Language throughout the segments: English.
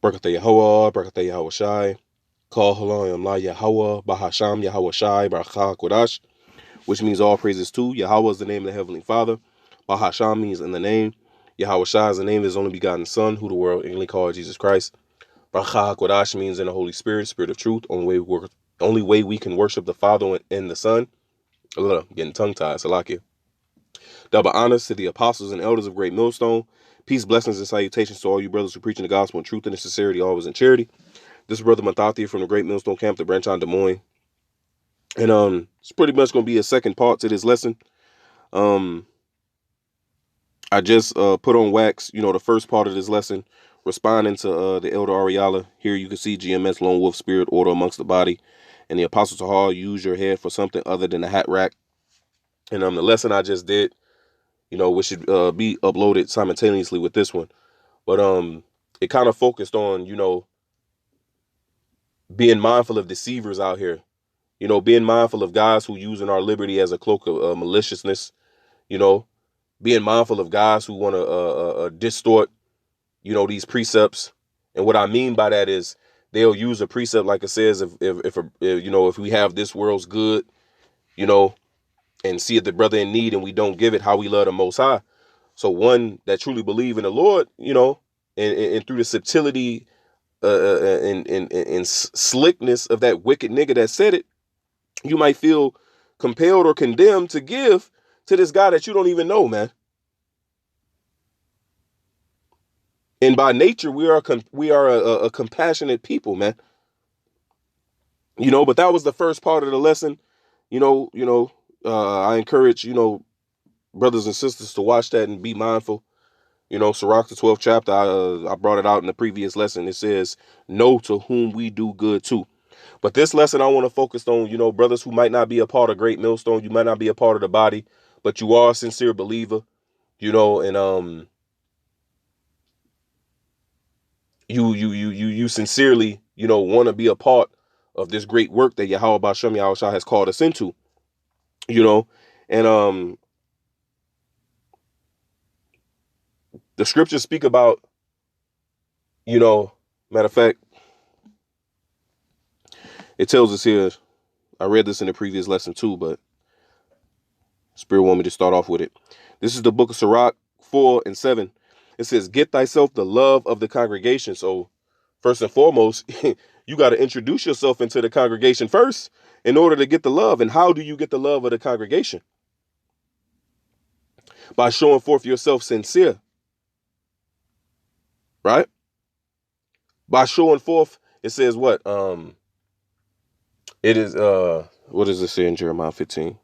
Barakatah Yahweh, Barakatah Yahweh Shai, Kal Halayim La Yahweh, Bahasham Yahweh Shai, Barakah Kodash, which means all praises to. Yahweh is the name of the Heavenly Father. Bahasham means in the name. Yahweh Shai is the name of his only begotten Son, who the world inly called Jesus Christ. Barakah Kodash means in the Holy Spirit, Spirit of truth. Only way we can worship the Father and the Son. Getting tongue-tied, Salakia. Double honors to the apostles and elders of Great Millstone. Peace, blessings, and salutations to all you brothers who preaching the gospel in truth and in sincerity, always in charity. This is Brother Mathathi from the Great Millstone Camp, the branch on Des Moines. And it's pretty much going to be a second part to this lesson. I just put on wax, the first part of this lesson, responding to the Elder Ariala. Here you can see GMS, Lone Wolf, Spirit, Order amongst the body. And the Apostle Tahar, use your head for something other than a hat rack. And the lesson I just did, which should be uploaded simultaneously with this one. But it kind of focused on, being mindful of deceivers out here. Being mindful of guys who using our liberty as a cloak of maliciousness. Being mindful of guys who want to distort, these precepts. And what I mean by that is they'll use a precept like it says, if we have this world's good, and see it the brother in need and we don't give it, how we love the Most High. So one that truly believe in the Lord, and through the subtlety and slickness of that wicked nigga that said it, you might feel compelled or condemned to give to this guy that you don't even know, man. And by nature, we are a compassionate people, man. But that was the first part of the lesson. I encourage, brothers and sisters to watch that and be mindful. Sirach, the 12th chapter, I brought it out in the previous lesson. It says, know to whom we do good to. But this lesson, I want to focus on, brothers who might not be a part of Great Millstone. You might not be a part of the body, but you are a sincere believer, and you sincerely, want to be a part of this great work that Yahweh Bashem Yahweh Shah has called us into, and the scriptures speak about, matter of fact, it tells us here, I read this in the previous lesson too, but Spirit want me to start off with it. This is the book of Sirach 4:7. It says, get thyself the love of the congregation. So first and foremost, you got to introduce yourself into the congregation first in order to get the love. And how do you get the love of the congregation? By showing forth yourself sincere, right? By showing forth, it says what? It is, what does it say in Jeremiah 15?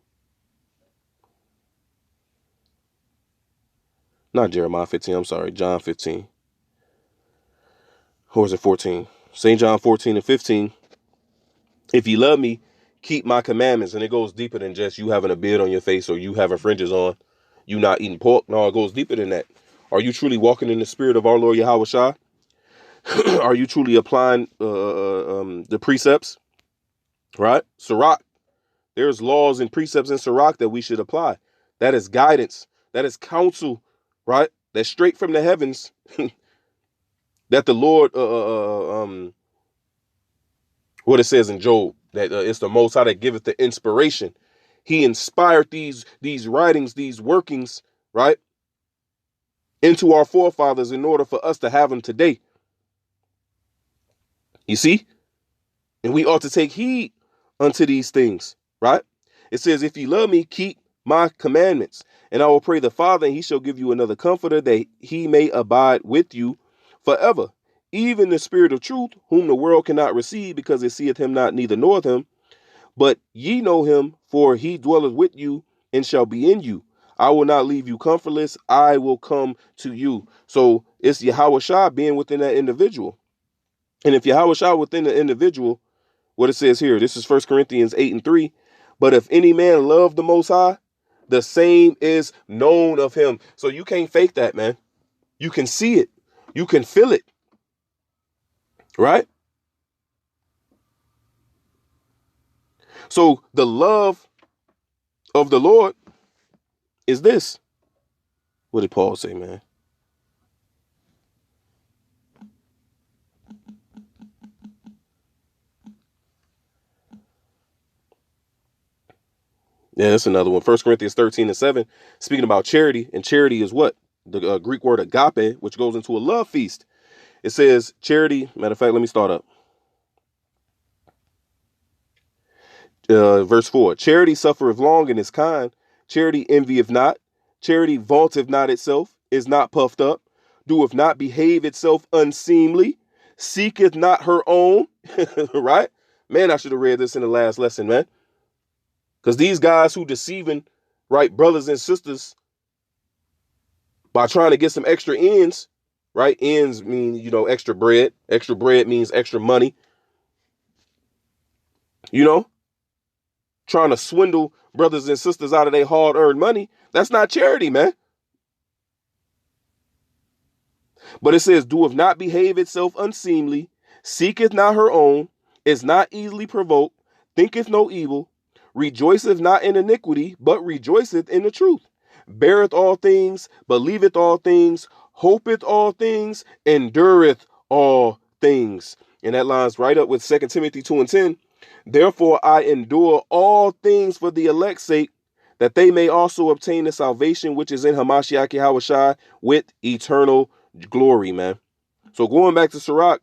Not Jeremiah 15, I'm sorry, John 15. Or is it 14? St. John 14:15. If you love me, keep my commandments. And it goes deeper than just you having a beard on your face or you having fringes on, you not eating pork. No, it goes deeper than that. Are you truly walking in the spirit of our Lord Yahweh Shah? Are you truly applying the precepts? Right? Sirach. There's laws and precepts in Sirach that we should apply. That is guidance. That is counsel. Right? That's straight from the heavens. That the Lord, what it says in Job, that it's the Most High that giveth the inspiration. He inspired these writings, these workings, right, into our forefathers in order for us to have them today. You see? And we ought to take heed unto these things, right? It says, if you love me, keep my commandments. And I will pray the Father, and he shall give you another comforter, that he may abide with you forever. Even the Spirit of truth, whom the world cannot receive, because it seeth him not, neither knoweth him. But ye know him, for he dwelleth with you and shall be in you. I will not leave you comfortless. I will come to you. So it's Yahweh Shah being within that individual. And if Yahweh Shah within the individual, what it says here, this is 1 Corinthians 8:3. But if any man love the Most High, the same is known of him. So you can't fake that, man. You can see it. You can feel it. Right? So the love of the Lord is this. What did Paul say, man? Yeah, that's another one. 1 Corinthians 13:7, speaking about charity. And charity is what? The Greek word agape, which goes into a love feast. It says charity. Matter of fact, let me start up. Verse 4. Charity suffereth long and is kind. Charity envieth not. Charity vaunteth not itself, is not puffed up, doeth not behave itself unseemly, seeketh not her own. Right? Man, I should have read this in the last lesson, man. Because these guys who deceiving, right, brothers and sisters by trying to get some extra ends, right? Ends mean, extra bread. Extra bread means extra money. Trying to swindle brothers and sisters out of their hard-earned money. That's not charity, man. But it says, doeth not behave itself unseemly, seeketh not her own, is not easily provoked, thinketh no evil, rejoiceth not in iniquity, but rejoiceth in the truth, beareth all things, believeth all things, hopeth all things, endureth all things. And that lines right up with 2 Timothy 2:10. Therefore I endure all things for the elect's sake, that they may also obtain the salvation which is in Hamashiach Yahushua with eternal glory, man. So going back to Sirach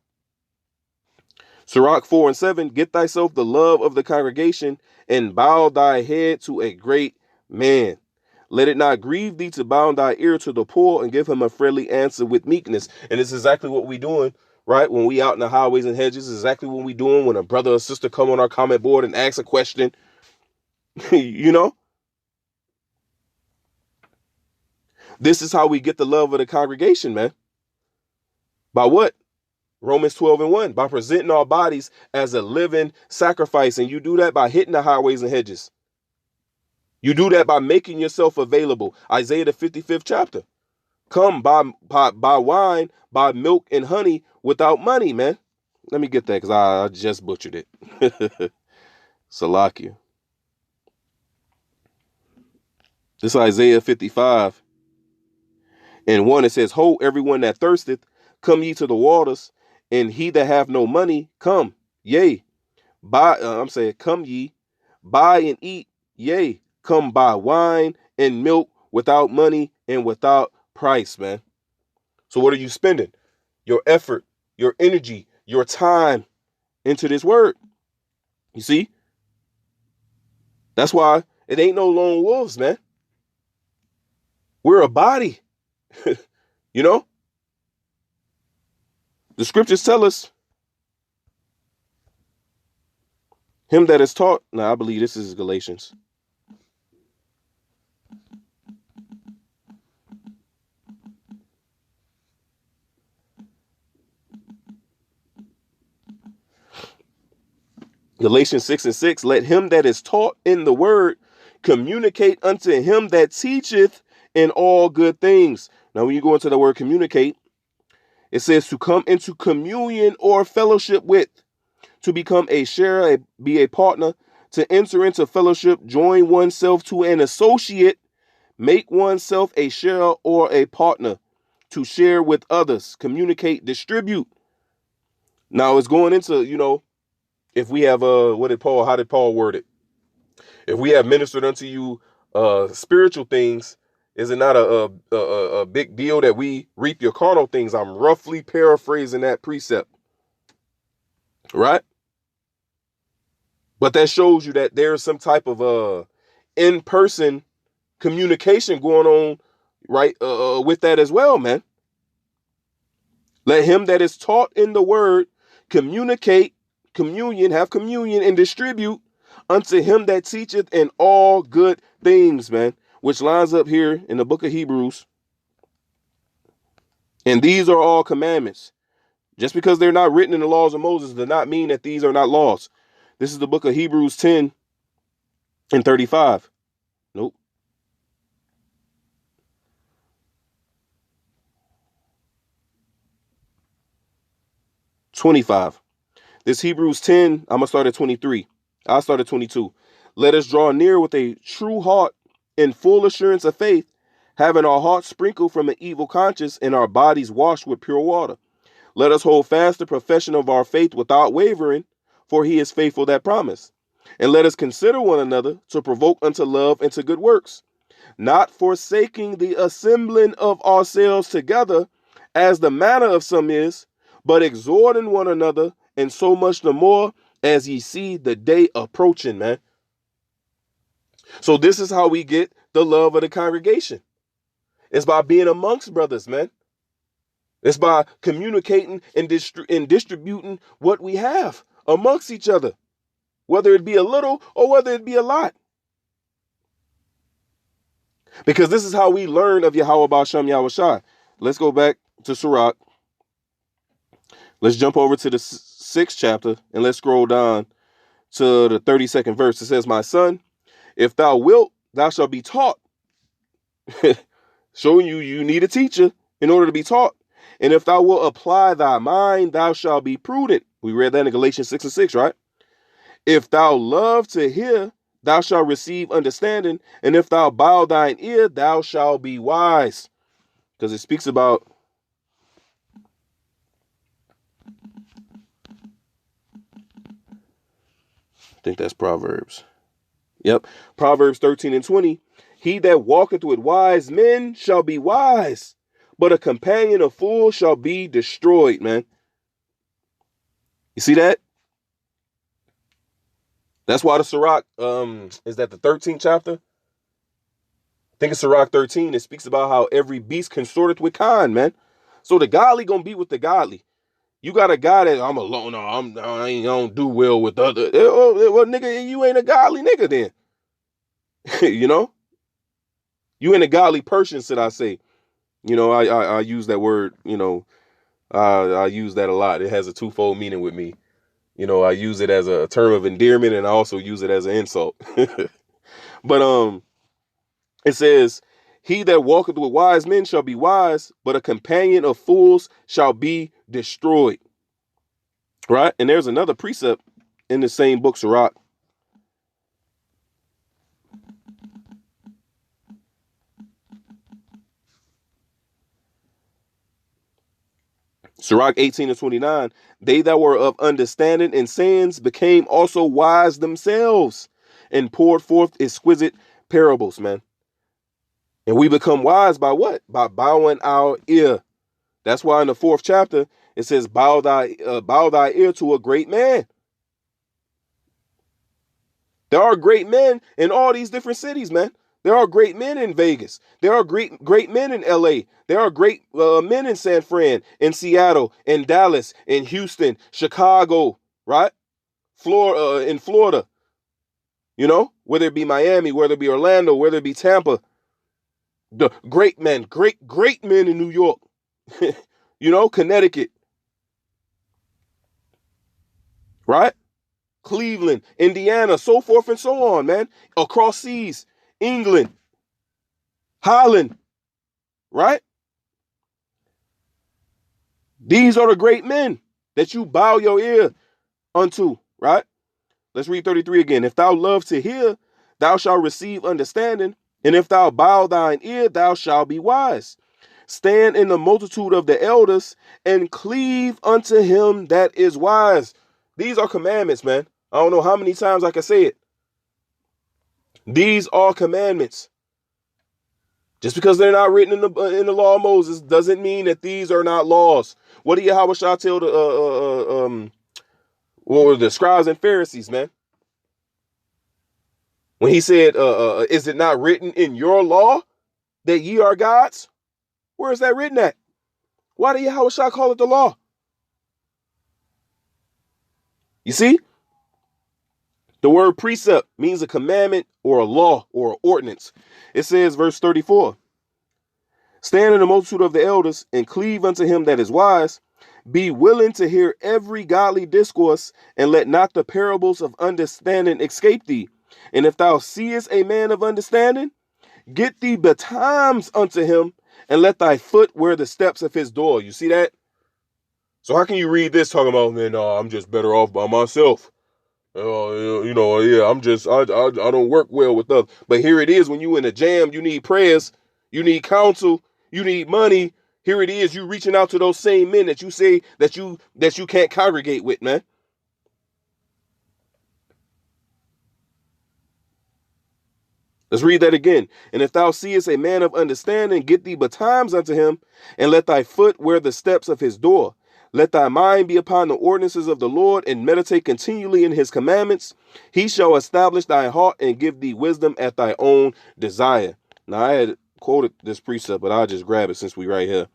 4:7, get thyself the love of the congregation and bow thy head to a great man. Let it not grieve thee to bow thy ear to the poor and give him a friendly answer with meekness. And it's exactly what we doing, right? When we out in the highways and hedges, exactly what we doing when a brother or sister come on our comment board and ask a question. This is how we get the love of the congregation, man. By what? Romans 12:1, by presenting our bodies as a living sacrifice. And you do that by hitting the highways and hedges. You do that by making yourself available. Isaiah the 55th chapter. Come buy wine, buy milk and honey without money, man. Let me get that because I just butchered it. Salakia. This is Isaiah 55. And 1, it says, ho, everyone that thirsteth, come ye to the waters, and he that have no money, come, yea. Come ye, buy and eat, yea. Come buy wine and milk without money and without price, man. So what are you spending? Your effort, your energy, your time into this word. You see? That's why it ain't no lone wolves, man. We're a body. The scriptures tell us, him that is taught. Now, I believe this is Galatians. Galatians 6:6, let him that is taught in the word communicate unto him that teacheth in all good things. Now, when you go into the word communicate, it says to come into communion or fellowship with, to become a sharer, be a partner, to enter into fellowship, join oneself to an associate, make oneself a sharer or a partner, to share with others, communicate, distribute. Now it's going into, if we have how did Paul word it? If we have ministered unto you spiritual things, is it not a big deal that we reap your carnal things? I'm roughly paraphrasing that precept, right? But that shows you that there's some type of in-person communication going on, right? With that as well, man. Let him that is taught in the word communicate, have communion, and distribute unto him that teacheth in all good things, man. Which lines up here in the book of Hebrews. And these are all commandments. Just because they're not written in the laws of Moses does not mean that these are not laws. This is the book of Hebrews 10:35. Nope. 25. This Hebrews 10, I'm going to start at 23. I'll start at 22. Let us draw near with a true heart in full assurance of faith, having our hearts sprinkled from an evil conscience and our bodies washed with pure water. Let us hold fast the profession of our faith without wavering, for he is faithful that promised. And let us consider one another to provoke unto love and to good works, not forsaking the assembling of ourselves together, as the manner of some is, but exhorting one another, and so much the more as ye see the day approaching, man. So this is how we get the love of the congregation. It's by being amongst brothers, man. It's by communicating and distributing what we have amongst each other, whether it be a little or whether it be a lot. Because this is how we learn of Yahweh Ba'Shem Yahushai. Let's go back to Sirach. Let's jump over to the 6th chapter and let's scroll down to the 32nd verse. It says, my son, if thou wilt, thou shalt be taught. Showing you need a teacher in order to be taught. And if thou wilt apply thy mind, thou shalt be prudent. We read that in Galatians 6:6, right? If thou love to hear, thou shalt receive understanding. And if thou bow thine ear, thou shalt be wise. Because it speaks about I think that's Proverbs. Yep. Proverbs 13:20. He that walketh with wise men shall be wise, but a companion of fools shall be destroyed, man. You see that? That's why the Sirach, is that the 13th chapter? I think it's Sirach 13. It speaks about how every beast consorteth with kind, man. So the godly gonna be with the godly. You got a guy that I'm alone. No, I don't do well with other. Well, nigga, you ain't a godly nigga then. You know, you ain't a godly person, should I say? You know, I use that word. You know, I use that a lot. It has a twofold meaning with me. You know, I use it as a term of endearment, and I also use it as an insult. But it says, "He that walketh with wise men shall be wise, but a companion of fools shall be destroyed." Right? And there's another precept in the same book, Sirach. Sirach 18:29. They that were of understanding in sayings became also wise themselves, and poured forth exquisite parables, man. And we become wise by what? By bowing our ear. That's why in the 4th chapter it says, bow thy ear to a great man. There are great men in all these different cities, man. There are great men in Vegas. There are great men in LA. There are great men in San Fran, in Seattle, in Dallas, in Houston, Chicago, right? In Florida. You know, whether it be Miami, whether it be Orlando, whether it be Tampa. The great men, great men in New York. You know, Connecticut. Right? Cleveland, Indiana, so forth and so on, man. Across seas, England, Holland, right? These are the great men that you bow your ear unto, right? Let's read 33 again. If thou love to hear, thou shalt receive understanding. And if thou bow thine ear, thou shalt be wise. Stand in the multitude of the elders and cleave unto him that is wise. These are commandments, man. I don't know how many times I can say it. These are commandments. Just because they're not written in the law of Moses doesn't mean that these are not laws. What did Yahweh Shah tell the scribes and Pharisees, man? When he said, is it not written in your law that ye are gods? Where is that written at? Why did Yahweh Shah call it the law? You see? The word precept means a commandment or a law or an ordinance. It says, verse 34, stand in the multitude of the elders and cleave unto him that is wise. Be willing to hear every godly discourse, and let not the parables of understanding escape thee. And if thou seest a man of understanding, get thee betimes unto him, and let thy foot wear the steps of his door. You see that? So how can you read this talking about, man, I'm just better off by myself? I don't work well with others. But here it is, when you in a jam, you need prayers, you need counsel, you need money. Here it is, you reaching out to those same men that you say that you can't congregate with, man. Let's read that again. And if thou seest a man of understanding, get thee betimes unto him, and let thy foot wear the steps of his door. Let thy mind be upon the ordinances of the Lord, and meditate continually in his commandments. He shall establish thy heart and give thee wisdom at thy own desire. Now, I had quoted this precept, but I'll just grab it since we right here.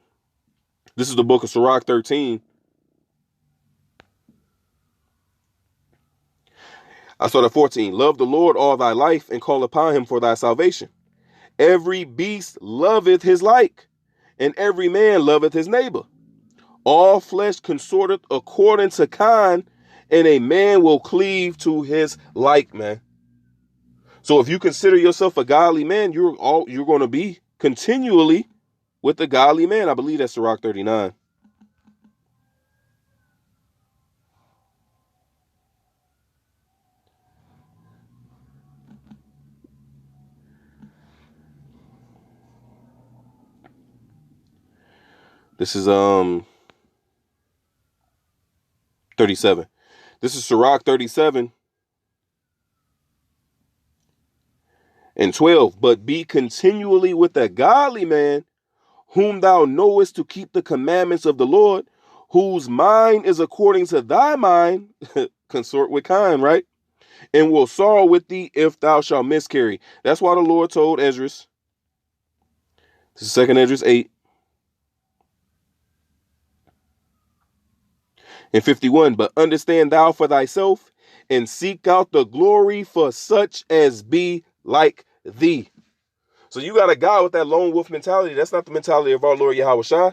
This is the book of Sirach 13. I start at 14. Love the Lord all thy life, and call upon him for thy salvation. Every beast loveth his like, and every man loveth his neighbor. All flesh consorteth according to kind, and a man will cleave to his like, man. So if you consider yourself a godly man, you're going to be continually with the godly man. I believe that's Sirach 39. This is 37. This is Sirach 37 and 12. But be continually with a godly man, whom thou knowest to keep the commandments of the Lord, whose mind is according to thy mind, consort with kind, right? And will sorrow with thee if thou shalt miscarry. That's why the Lord told Esdras. This is 2nd Esdras 8 and 51. But understand thou for thyself, and seek out the glory for such as be like thee. So you got a guy with that lone wolf mentality. That's not the mentality of our Lord Yahweh Shai.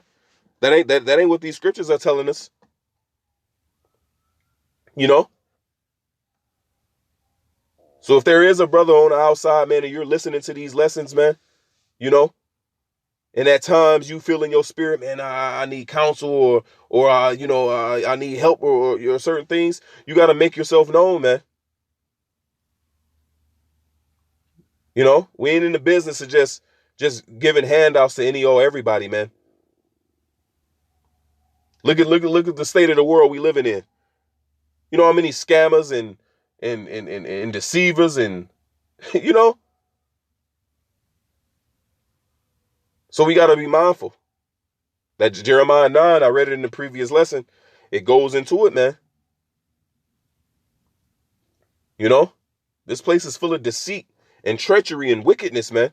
That ain't what these scriptures are telling us. You know? So if there is a brother on the outside, man, and you're listening to these lessons, man, you know, and at times you feel in your spirit, man, I need counsel or I need help or certain things, you got to make yourself known, man. You know, we ain't in the business of just giving handouts to any or everybody, man. Look at the state of the world we living in. You know how many scammers and deceivers and you know. So we got to be mindful. That Jeremiah 9, I read it in the previous lesson. It goes into it, man. You know, this place is full of deceit and treachery and wickedness, man.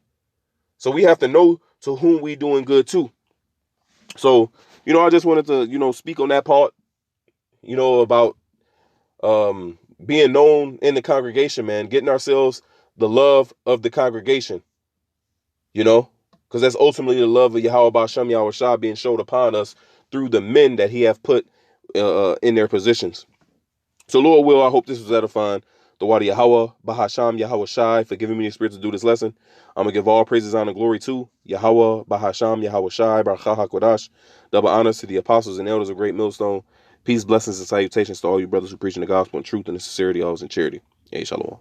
So we have to know to whom we doing good too. So, you know, I just wanted to, speak on that part, about being known in the congregation, man, getting ourselves the love of the congregation, because that's ultimately the love of Yahweh Ba'Shem Yahweh Shah being showed upon us through the men that he have put in their positions. So Lord will, I hope this was edifying. The Wadi Yahweh Bahasham Yahweh Shai for giving me the spirit to do this lesson. I'm going to give all praises, honor, and glory to Yahweh Bahasham Yahweh Shai Baruch HaKodash. Double honors to the apostles and elders of Great Millstone. Peace, blessings, and salutations to all you brothers who preaching the gospel in truth and the sincerity, always in charity. Hey, shalom.